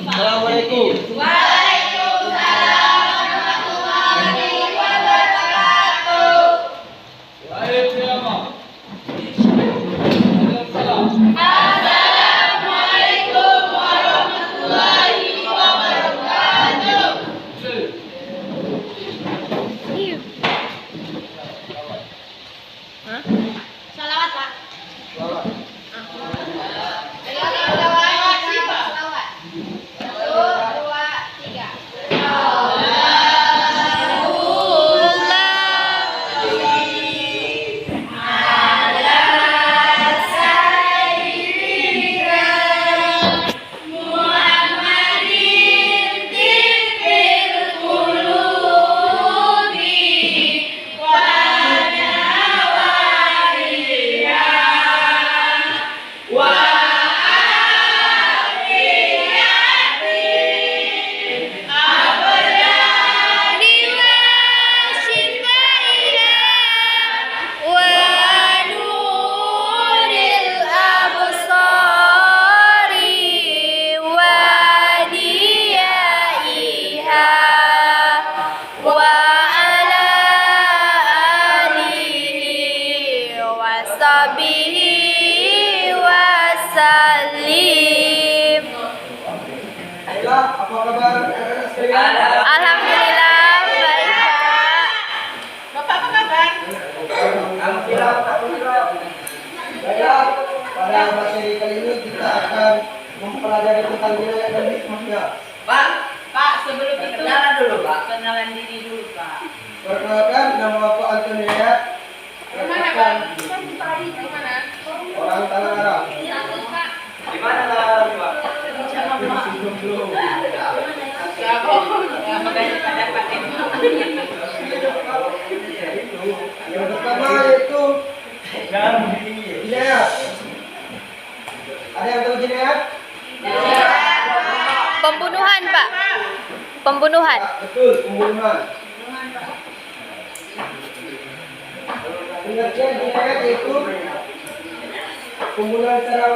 Assalamualaikum. Waalaikumsalam warahmatullahi wabarakatuh. Assalamualaikum warahmatullahi wabarakatuh. Salawat, Pak. Salawat. Salawat. 1, 2, 3. Wasallim. Baiklah, apa kabar anak-anak sekalian? Alhamdulillah baik, Pak. Bapak apa kabar? Alhamdulillah. Baiklah, pada materi kali ini kita akan mempelajari tentang wilayah dan hikmahnya. Pak, sebelum itu kenalan dulu, Pak. Kenalan diri dulu, Pak. Perkenalkan, nama aku Antoni Hidayat. Gimana, Pak? Gimana? Orang Tanah Arab. Di mana lah, Pak? Belum. Yang pertama yaitu Hidayat. Ada yang tahu Hidayat? Pembunuhan, Pak. Pembunuhan. Betul, pembunuhan. Pengertian Hidayat yaitu pembunuhan secara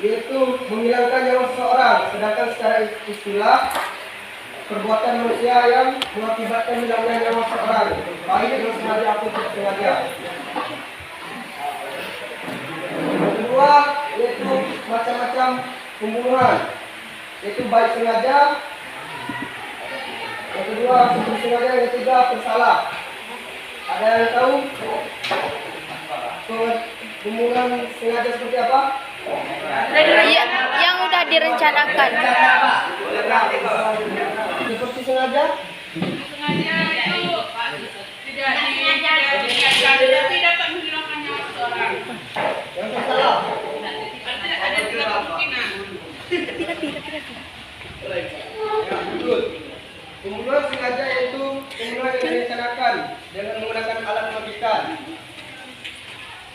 yaitu menghilangkan nyawa seseorang, sedangkan secara istilah perbuatan manusia yang mengakibatkan hilangnya nyawa seseorang, baik dengan sengaja atau tidak sengaja. Yang kedua yaitu macam-macam pembunuhan, yaitu baik sengaja. Yang kedua sebelum sengaja, yang ketiga bersalah. Ada yang tahu pembunuhan sengaja seperti apa? Ya, yang udah direncanakan. Seperti sengaja? Sengaja itu tidak dapat menghilangkan nyawa seseorang. Yang bersalah? Ada dua kemungkinan. Betul. Pembunuhan sengaja yaitu pembunuhan yang direncanakan dengan menggunakan alat mematikan.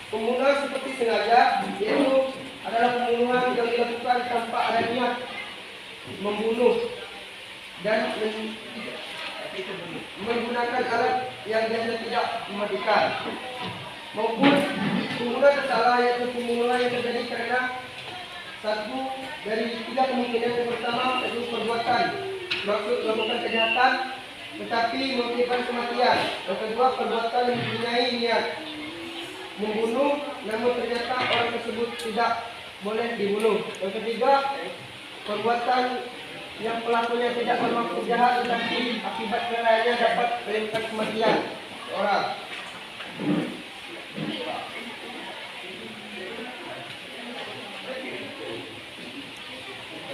Pembunuhan seperti sengaja yaitu adalah pembunuhan yang dilakukan tanpa ada niat membunuh dan menggunakan alat yang biasanya tidak mematikan. Maupun pembunuhan bersalah yaitu pembunuhan yang terjadi karena satu dari tiga kemungkinan. Yang pertama yaitu perbuatan maksud melakukan kejahatan tetapi mengakibatkan kematian. Yang kedua perbuatan yang mempunyai niat membunuh namun ternyata orang tersebut tidak boleh dibunuh. Yang ketiga perbuatan yang pelakunya tidak bermaksud jahat tetapi akibat kelalaiannya dapat menimbulkan kematian orang.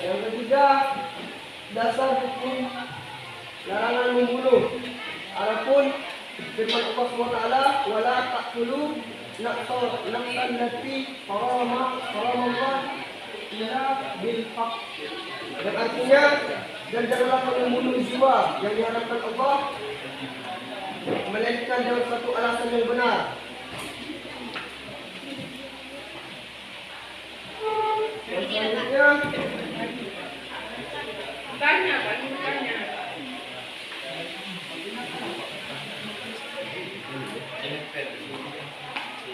Yang ketiga dasar hukum larangan membunuh. Adapun firman Allah SWT, wala taqtulu nafsan allati haramullah illa bil haqq. Dan artinya, dan janganlah kamu membunuh jiwa yang diharapkan Allah melainkan dengan satu alasan yang benar. Yang selanjutnya Tanya.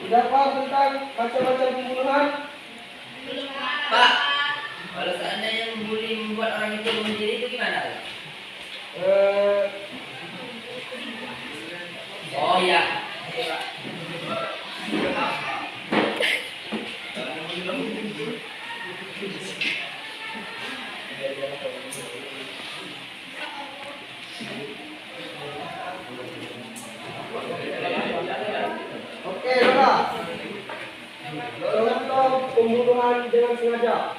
sudah paham tentang macam-macam pembunuhan? Pak, kalau seandainya membuli membuat orang itu bunuh diri itu gimana? Eh, Oh iya. Oke, Lola. Contoh pembunuhan dengan sengaja.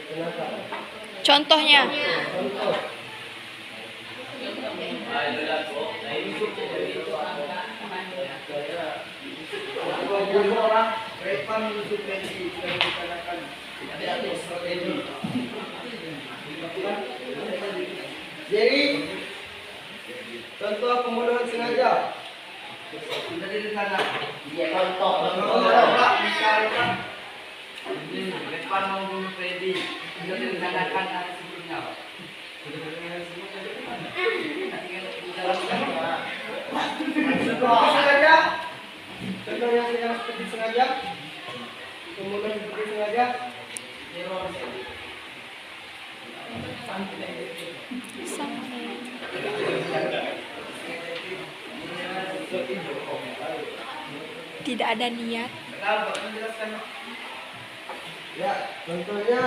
Kenapa? Contohnya. Contoh. Bunuh orang, Repan menusuk Randy dan dikatakan ada strategi. Jadi, contoh pembunuhan sengaja. Sudah di sana. Dia contoh. Pak, misalkan Depan mau bunuh Freddy, sudah direncanakan hari sebelumnya, Pak. contoh sengaja. Contoh yang seperti sengaja. Pembunuhan seperti sengaja. Tidak ada niat. Ya, contohnya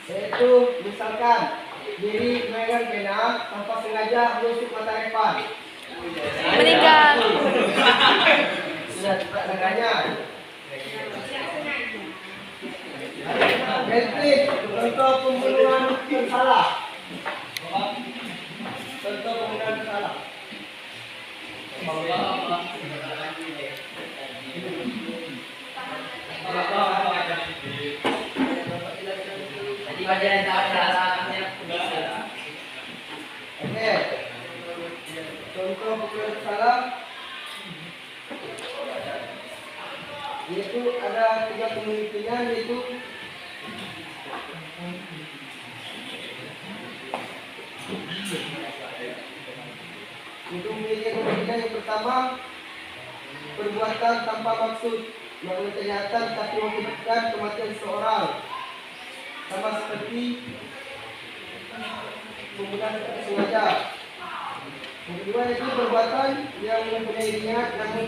yaitu misalkan diri megang pena tanpa sengaja menusuk mata Repan. Meninggal. Sudah tidak sengaja. Berarti contoh pembunuhan bersalah. Contoh pembunuhan bersalah. Jadi pelajaran cara-caranya. Oke. Contoh pembunuhan bersalah yaitu ada 3 kemungkinan, yaitu untuk memiliki kemungkinan yang pertama, perbuatan tanpa maksud melakukan kejahatan tapi mengakibatkan kematian seseorang, sama seperti pembunuhan seperti sengaja. Yang kedua itu perbuatan yang mempunyai niat namun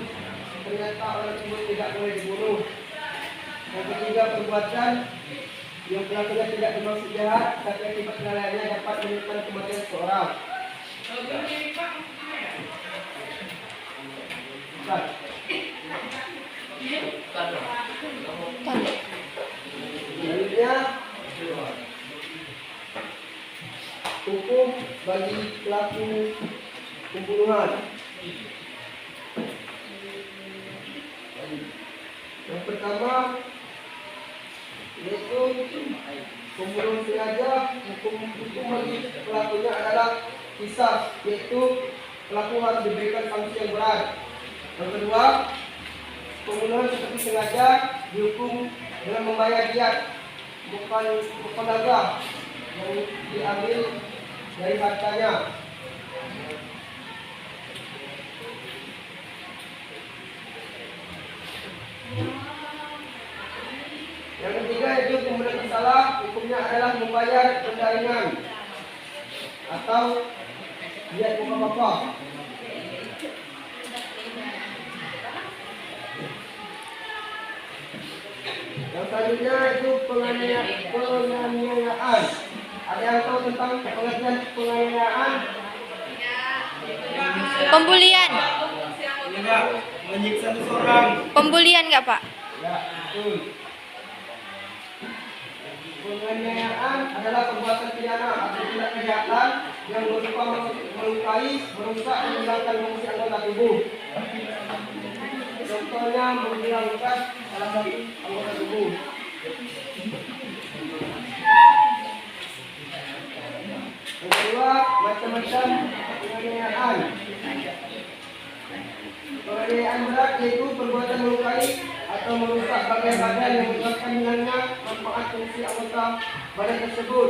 ternyata orang tersebut tidak boleh dibunuh. Yang ketiga perbuatan yang pelakunya tidak bermaksud jahat tapi akibat kelalaiannya dapat menyebabkan kematian seseorang. Bukan. Selanjutnya hukum bagi pelaku pembunuhan. Yang pertama yaitu pembunuhan sengaja, hukum bagi pelakunya adalah kisah, yaitu pelaku harus diberikan sanksi yang berat. Yang kedua, pembunuhan seperti sengaja dihukum dengan membayar diat, bukan tenaga yang diambil dari hartanya. Yang ketiga itu pembunuhan bersalah, hukumnya adalah membayar denda ringan atau diat bapak-bapak. Yang selanjutnya itu penganiayaan. Ada yang tahu tentang pengertian penganiayaan? Pembulian. Enggak, menyiksa seseorang. Pembulian nggak, Pak? Ya, betul. Penganiayaan adalah perbuatan pidana atau tindak kejahatan yang berupa melukai, merusak, menghilangkan fungsi anggota tubuh. Contohnya menghilangkan salah satu anggota tubuh. Yang kedua, macam-macam penganiayaan. Penganiayaan berat yaitu perbuatan melukai atau merusak bagian badan yang menyebabkan hilangnya manfaat fungsi anggota badan tersebut.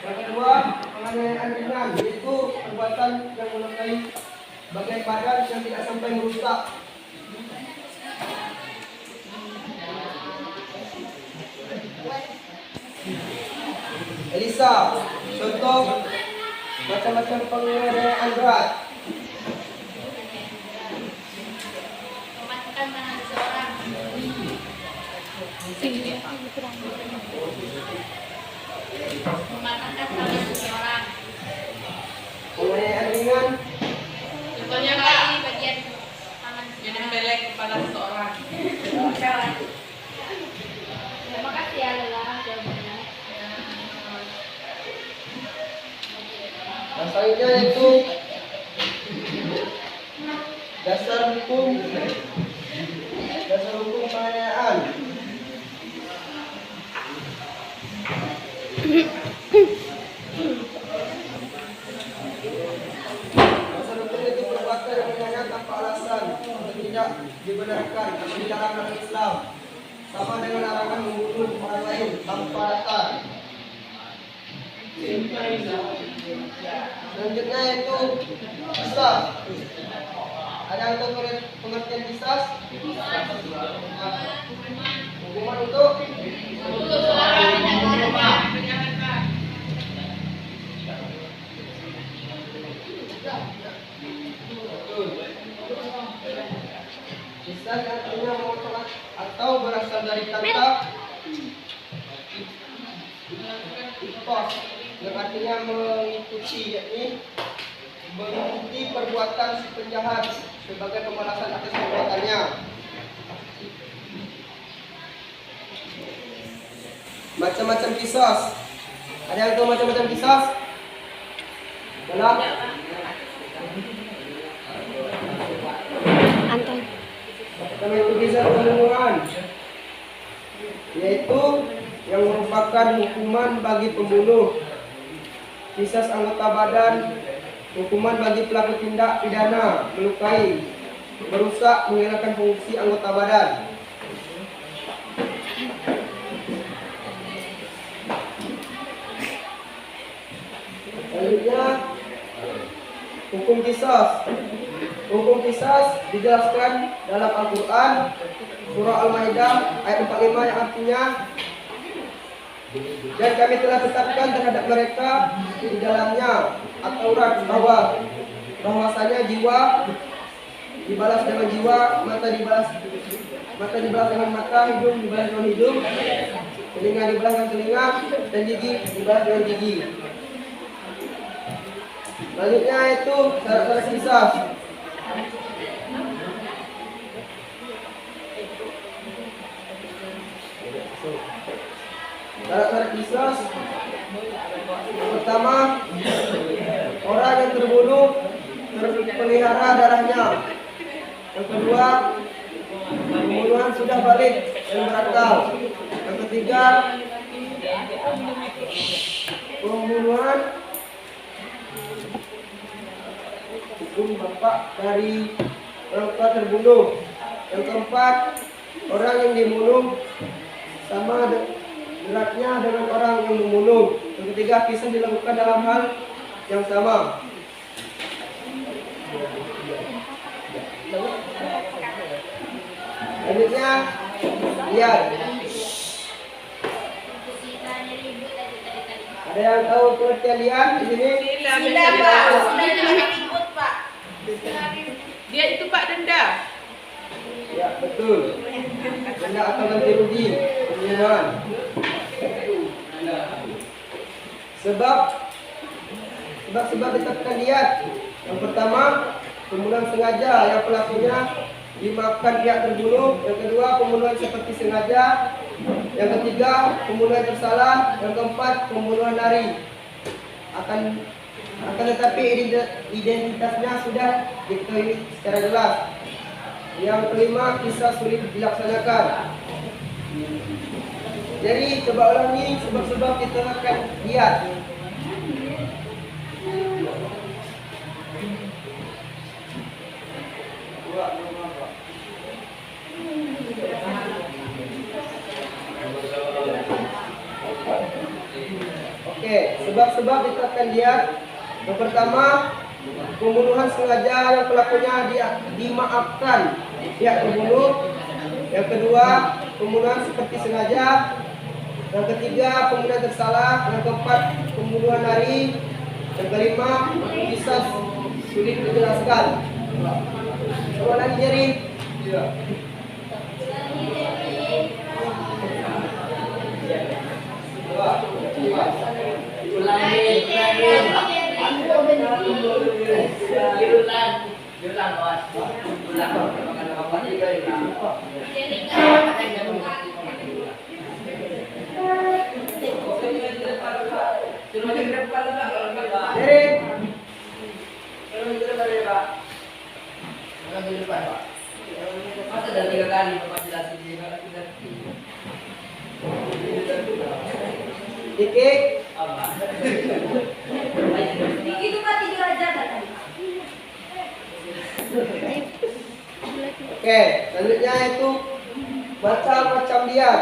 Yang kedua, penganiayaan ringan yaitu perbuatan yang melukai bagian badan yang tidak sampai merusak. Elisa, contoh macam-macam penganiayaan berat. Mematahkan tangan seseorang. Mematahkan tangan seseorang. Penganiayaan ringan, Contohnya kali bagian tangan Jadi seseorang. melek kepada seseorang. Terima kasih ya Lela jawabannya. dan selanjutnya yaitu dasar hukum penganiayaan. Dasar hukum itu perbuatan yang menganiaya tanpa alasan atau tidak dibenarkan atau dilarang dalam Islam, sama dengan larangan membunuh orang lain tanpa dasar. Selanjutnya yaitu kisah. Ada yang tahu pengertian kisah? Hukuman untuk kisah yang artinya memotong atau berasal dari kata ikos yang artinya mengikuti, yakni mengikuti perbuatan si penjahat sebagai pembalasan atas perbuatannya. Macam-macam kisah. Ada yang tahu macam-macam kisah? Dalam Anton. pertama itu kisah pembunuhan, yaitu yang merupakan hukuman bagi pembunuh. Kisah anggota badan, hukuman bagi pelaku tindak pidana melukai, merusak, menghilangkan fungsi anggota badan. Selanjutnya hukum kisah. Hukum kisah dijelaskan dalam Al-Quran surah Al-Maidah ayat 45 yang artinya, dan kami telah tetapkan terhadap mereka di dalamnya aturan bahwasanya jiwa dibalas dengan jiwa, mata dibalas dengan mata, hidung dibalas dengan hidung, telinga dibalas dengan telinga, dan gigi dibalas dengan gigi. Selanjutnya itu syarat-syarat kisah. Syarat-syarat kisah. Pertama, orang yang terbunuh terpelihara darahnya. Yang kedua, pembunuhan sudah balik dan berakal. Yang ketiga, pembunuhan hukum bapak dari orang tua terbunuh. Yang keempat, orang yang dibunuh sama beratnya dengan orang yang membunuh. Yang ketiga, kisah dilakukan dalam hal yang sama. Selanjutnya, lihat. Ada yang tahu pengertian lihat di sini? Tidak, Pak. Sudah ribut, Pak. Dia itu Pak denda. Ya, betul. Denda atau ganti rugi pembunuhan. Sebab ditetapkan lihat. Yang pertama, pembunuhan sengaja yang pelakunya dimaafkan pihak terbunuh. Yang kedua, pembunuhan seperti sengaja. Yang ketiga, pembunuhan tersalah. Yang keempat, pembunuhan lari. Akan tetapi identitasnya sudah diketahui secara jelas. Yang kelima, kisah sulit dilaksanakan. Jadi coba ulangi sebab-sebab kita akan lihat. Oke, sebab-sebab kita akan lihat. Yang pertama, pembunuhan sengaja yang pelakunya dimaafkan pihak terbunuh. Yang kedua, pembunuhan seperti sengaja. Yang ketiga, pembunuhan tersalah. Yang keempat, pembunuhan lari. Yang kelima, kisah sulit dijelaskan. Coba lagi Jerry. Ya. Dikik. Itu mah 3 aja tadi. Oke, selanjutnya itu macam-macam diat.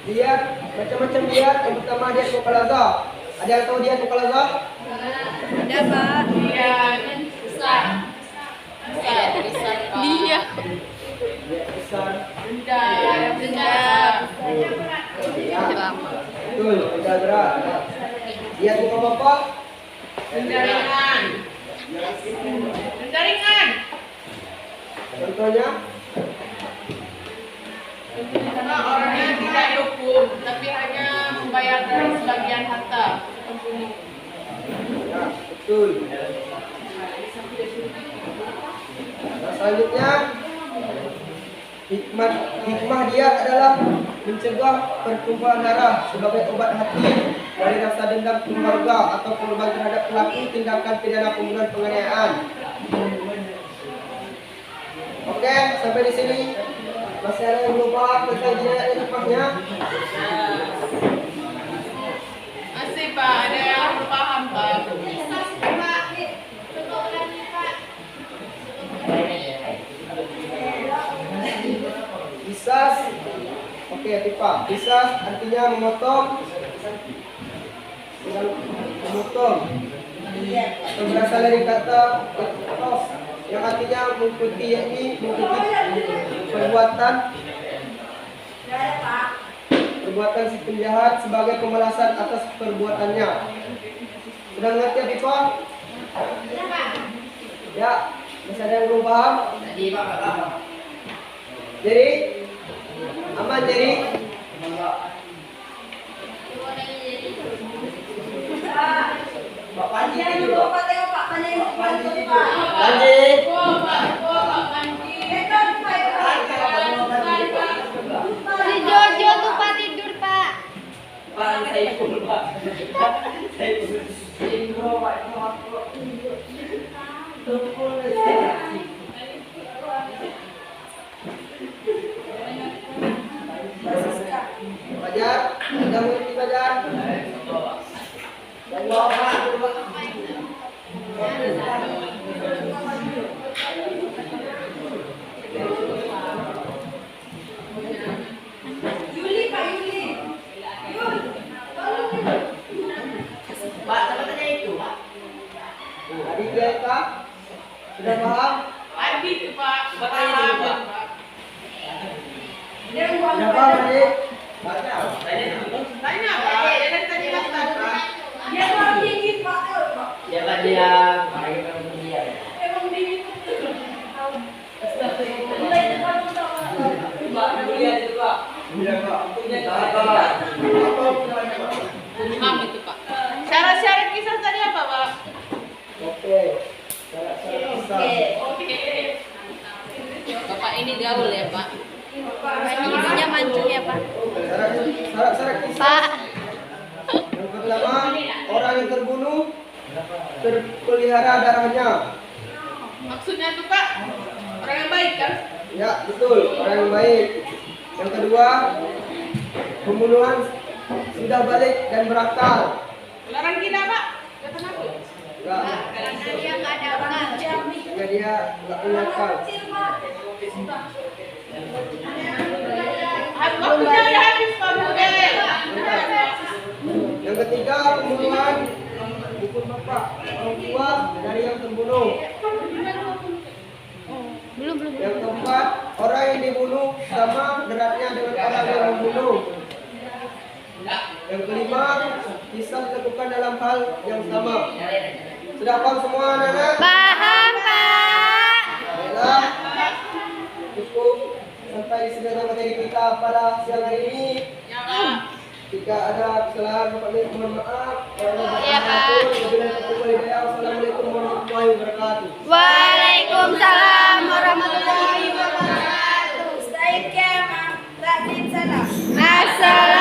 Diat, macam-macam diat. Yang pertama diat mukhaladzah. Ada yang tahu diat mukhaladzah? Ada Pak. Iya, besar. Besar, besar. Dia. Besar. Denda. Betul, tidak berat. Diat muka bapak. Denda ringan. Denda ringan. Contohnya, Karena orangnya tidak dihukum, tapi hanya membayar dari sebagian harta pembunuh. ya, betul. Nah, selanjutnya, hikmah diat adalah mencegah pertumpahan darah sebagai obat hati dari rasa dendam keluarga atau korban terhadap pelaku tindakan pidana pembunuhan penganiayaan. Oke, sampai di sini. Masih ada yang belum paham tentang jinayat dan hikmahnya? Masih Pak, ada yang belum paham Pak. Qisas. Oke, Tifa. Qisas artinya memotong. Memotong. Atau berasal dari kata iqtos yang artinya mengikuti, yakni mengikuti perbuatan si penjahat sebagai pembalasan atas perbuatannya. Sudah mengerti ya, Tifa? Ya, masih ada yang belum paham? Jadi, aman jadi. Pak Panji dulu. Panji. Si Jojo tuh Pak tidur Pak. Fajar, sudah mengerti Fajar? Dan adik kita sudah paham? Adi itu Pak, paham Pak. Sudah paham adik? Tanya Pak, dia dari tadi kata Pak. Siapa dia? Pakai dia. Emang dingin. Imam itu Pak. Syarat-syarat kisah tadi apa Pak? Oke. Syarat-syarat kisah. Oke. Bapak ini gaul ya Pak. Ininya mancung ya Pak. Syarat-syarat kisah. Pak. Yang pertama, orang yang terbunuh terpelihara darahnya. Maksudnya tuh Pak, orang yang baik kan? Ya, betul, orang yang baik. Yang kedua, pembunuhan sudah balik dan berakal. Larang kita Pak, gak takut. Enggak, Karena dia nggak ada akal. jika dia enggak punya akal. Waktunya udah habis Pak Bude. Yang ketiga, pembunuhan bukan bapak, orang tua dari yang terbunuh. Belum. Yang keempat, orang yang dibunuh sama beratnya dengan orang yang membunuh. Yang kelima, kisah dilakukan dalam hal yang sama. Sudah paham semua anak-anak? Paham, Pak. Baiklah, cukup sampai di sini materi kita pada siang hari ini. Ya, Pak. Jika ada kesalahan, Bapak Ibu mohon maaf. Iya, Pak. Assalamualaikum warahmatullahi wabarakatuh. Waalaikumsalam warahmatullahi wabarakatuh. Ustaz Kemal, Rabbin Salam. Assalamualaikum.